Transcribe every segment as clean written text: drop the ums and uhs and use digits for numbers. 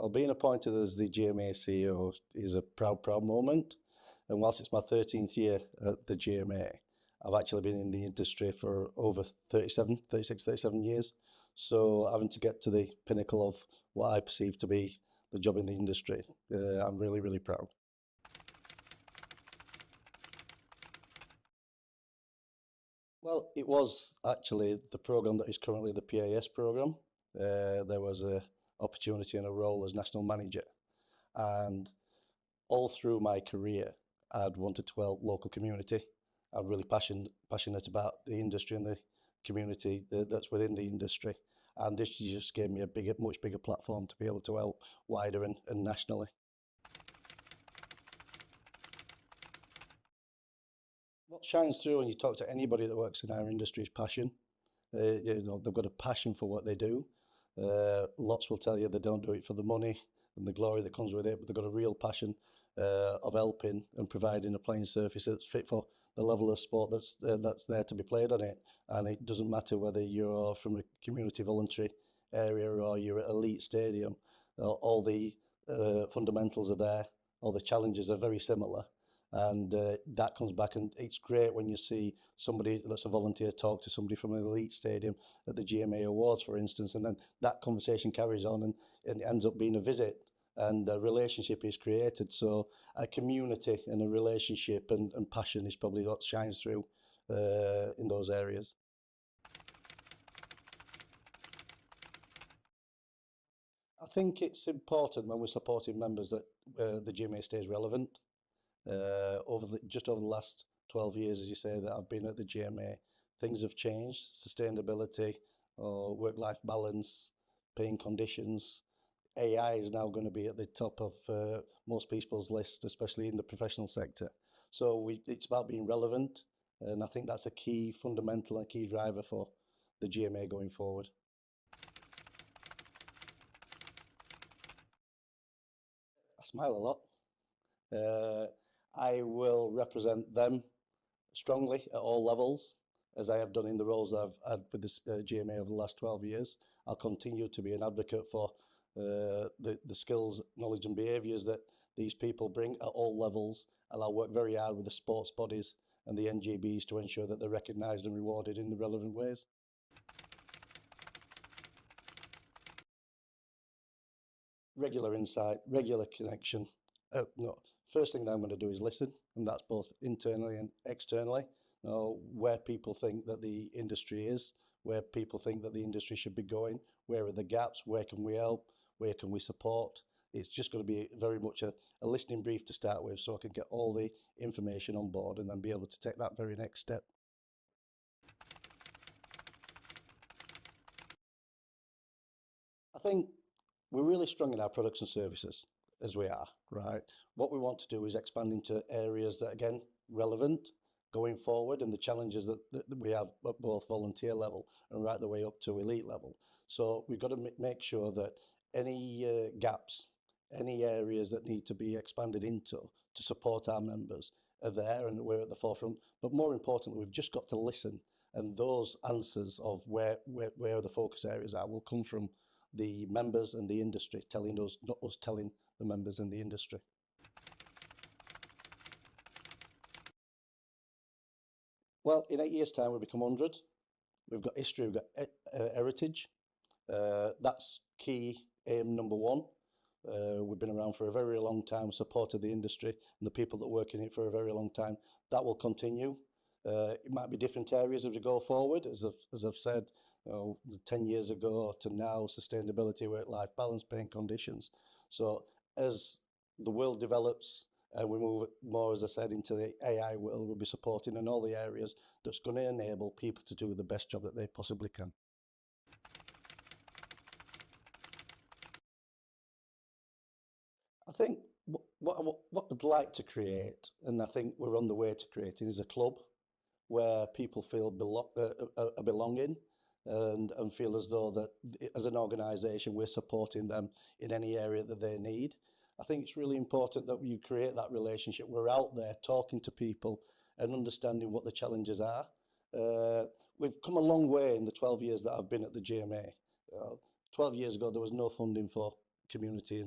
Well, being appointed as the GMA CEO is a proud moment. And whilst it's my 13th year at the GMA, I've actually been in the industry for over 37 years. So having to get to the pinnacle of what I perceive to be the job in the industry, I'm really proud. Well, it was actually the program that is currently the PAS program. There was a opportunity and a role as national manager, and all through my career, I'd wanted to help local community. I'm really passionate about the industry and the community that's within the industry, and this just gave me a much bigger platform to be able to help wider and nationally. What shines through when you talk to anybody that works in our industry is passion. They've got a passion for what they do. Lots will tell you they don't do it for the money and the glory that comes with it, but they've got a real passion of helping and providing a playing surface that's fit for the level of sport that's there to be played on it. And it doesn't matter whether you're from a community voluntary area or you're at elite stadium. All the fundamentals are there. All the challenges are very similar. And that comes back, and it's great when you see somebody that's a volunteer talk to somebody from an elite stadium at the GMA Awards, for instance, and then that conversation carries on and it ends up being a visit and a relationship is created. So a community and a relationship and passion is probably what shines through in those areas. I think it's important when we're supporting members that the GMA stays relevant. Just over the last 12 years, as you say, that I've been at the GMA, things have changed. Sustainability, work-life balance, paying conditions. AI is now going to be at the top of most people's list, especially in the professional sector. So it's about being relevant, and I think that's a key fundamental and key driver for the GMA going forward. I smile a lot. I will represent them strongly at all levels, as I have done in the roles I've had with the GMA over the last 12 years. I'll continue to be an advocate for the skills, knowledge and behaviours that these people bring at all levels, and I'll work very hard with the sports bodies and the NGBs to ensure that they're recognised and rewarded in the relevant ways. Regular insight, regular connection. No, first thing that I'm going to do is listen, and that's both internally and externally. Where people think that the industry is, where people think that the industry should be going, where are the gaps, where can we help, where can we support. It's just going to be very much a listening brief to start with, so I can get all the information on board and then be able to take that very next step. I think we're really strong in our products and services, as we are, right? What we want to do is expand into areas that, again, relevant going forward, and the challenges that we have at both volunteer level and right the way up to elite level. So we've got to make sure that any gaps, any areas that need to be expanded into to support our members are there, and we're at the forefront. But more importantly, we've just got to listen, and those answers of where the focus areas are will come from the members and the industry telling us, not us telling the members in the industry. Well, in 8 years' time, we'll become 100. We've got history, we've got heritage. That's key aim number one. We've been around for a very long time, supported the industry and the people that work in it for a very long time. That will continue. It might be different areas as we go forward. As I've said, 10 years ago to now, sustainability, work-life balance, paying conditions. So as the world develops and we move more, as I said, into the AI world, we'll be supporting in all the areas that's going to enable people to do the best job that they possibly can. I think what I'd like to create, and I think we're on the way to creating, is a club where people feel a belonging and feel as though that as an organisation we're supporting them in any area that they need. I think it's really important that you create that relationship. We're out there talking to people and understanding what the challenges are. We've come a long way in the 12 years that I've been at the GMA. 12 years ago there was no funding for community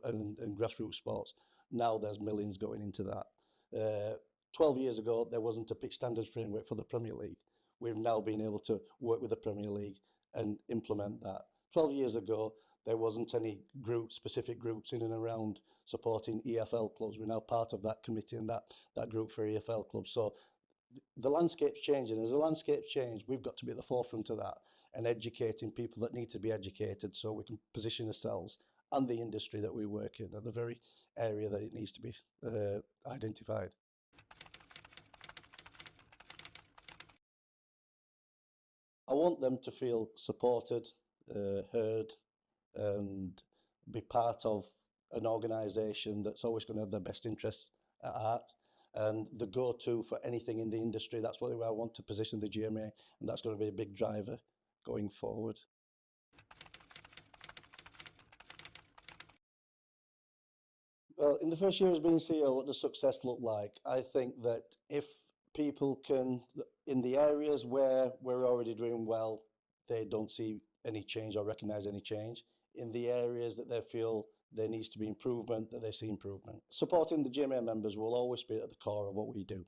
and grassroots sports. Now there's millions going into that. 12 years ago, there wasn't a pitch standards framework for the Premier League. We've now been able to work with the Premier League and implement that. 12 years ago, there wasn't any specific groups in and around supporting EFL clubs. We're now part of that committee and that group for EFL clubs. So the landscape's changing. As the landscape's changed, we've got to be at the forefront of that and educating people that need to be educated so we can position ourselves and the industry that we work in at the very area that it needs to be identified. I want them to feel supported, heard, and be part of an organisation that's always going to have their best interests at heart and the go-to for anything in the industry. That's what I want to position the GMA, and that's going to be a big driver going forward. Well, in the first year as being CEO, what does success look like? I think that if people can, in the areas where we're already doing well, they don't see any change or recognise any change. In the areas that they feel there needs to be improvement, that they see improvement. Supporting the GMA members will always be at the core of what we do.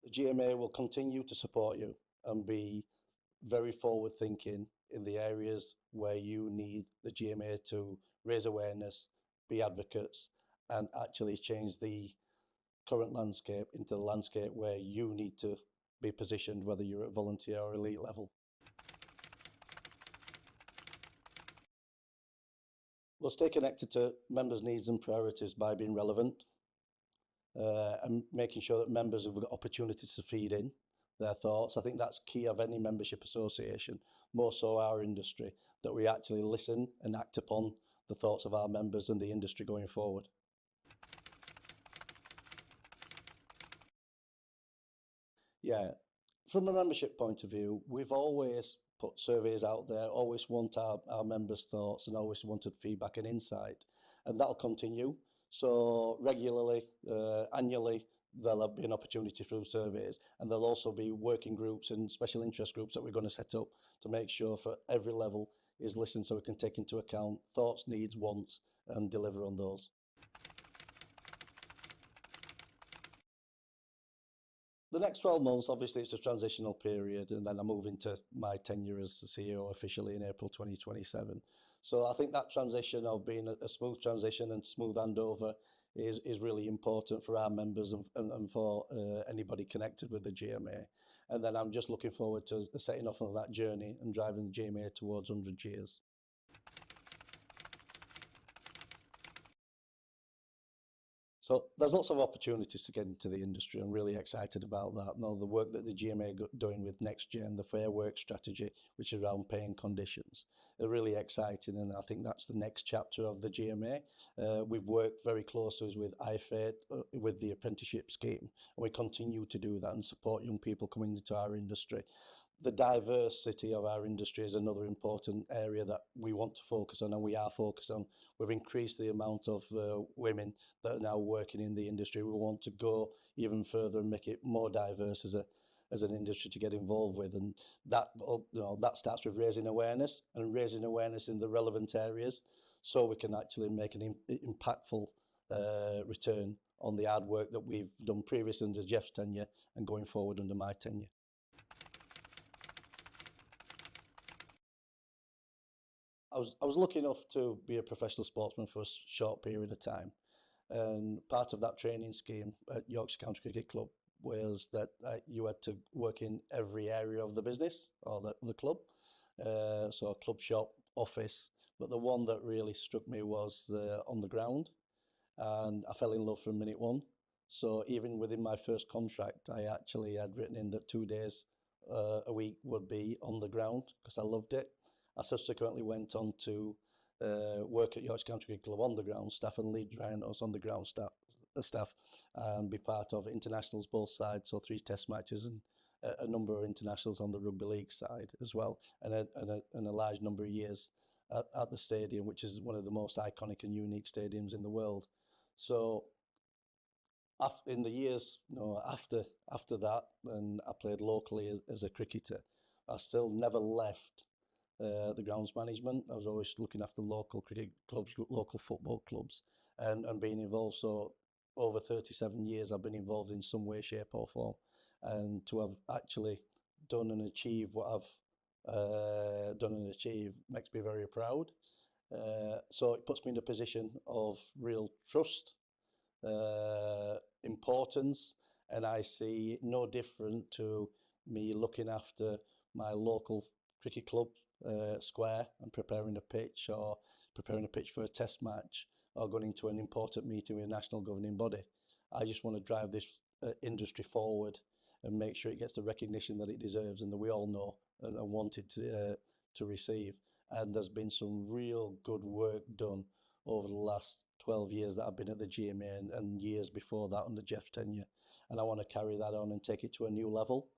The GMA will continue to support you and be very forward thinking in the areas where you need the GMA to raise awareness, be advocates, and actually change the current landscape into the landscape where you need to be positioned, whether you're at volunteer or elite level. We'll stay connected to members' needs and priorities by being relevant and making sure that members have got opportunities to feed in their thoughts. I think that's key of any membership association, more so our industry, that we actually listen and act upon the thoughts of our members and the industry going forward. Yeah, from a membership point of view, we've always put surveys out there, always want our members' thoughts and always wanted feedback and insight, and that'll continue. So regularly, annually, there'll be an opportunity through surveys, and there'll also be working groups and special interest groups that we're going to set up to make sure for every level is listened so we can take into account thoughts, needs, wants, and deliver on those. The next 12 months, obviously, it's a transitional period, and then I move into my tenure as the CEO officially in April 2027. So I think that transition of being a smooth transition and smooth handover is really important for our members and for anybody connected with the GMA. And then I'm just looking forward to setting off on that journey and driving the GMA towards 100 years. So there's lots of opportunities to get into the industry. I'm really excited about that. Now the work that the GMA are doing with Next Gen, the Fair Work strategy, which is around paying conditions, are really exciting, and I think that's the next chapter of the GMA. We've worked very closely with IFATE with the apprenticeship scheme, and we continue to do that and support young people coming into our industry. The diversity of our industry is another important area that we want to focus on, and we are focused on. We've increased the amount of women that are now working in the industry. We want to go even further and make it more diverse as an industry to get involved with, and that that starts with raising awareness in the relevant areas, so we can actually make an impactful return on the hard work that we've done previously under Jeff's tenure and going forward under my tenure. I was lucky enough to be a professional sportsman for a short period of time, and part of that training scheme at Yorkshire County Cricket Club was that you had to work in every area of the business or the club, so a club shop, office, but the one that really struck me was on the ground, and I fell in love from minute one. So even within my first contract, I actually had written in that 2 days a week would be on the ground because I loved it. I subsequently went on to work at Yorkshire County Cricket Club on the ground staff and lead Rhinos on the ground staff and be part of internationals both sides, so 3 test matches and a number of internationals on the rugby league side as well, and a large number of years at the stadium, which is one of the most iconic and unique stadiums in the world. So in the years after that, and I played locally as a cricketer, I still never left the grounds management. I was always looking after local cricket clubs, local football clubs, and being involved. So over 37 years, I've been involved in some way, shape, or form, and to have actually done and achieved what I've done and achieved makes me very proud. So it puts me in a position of real trust, importance, and I see it no different to me looking after my local cricket club square and preparing a pitch, or preparing a pitch for a test match, or going into an important meeting with a national governing body. I just want to drive this industry forward and make sure it gets the recognition that it deserves and that we all know and wanted to receive. And there's been some real good work done over the last 12 years that I've been at the GMA, and years before that under Jeff's tenure. And I want to carry that on and take it to a new level.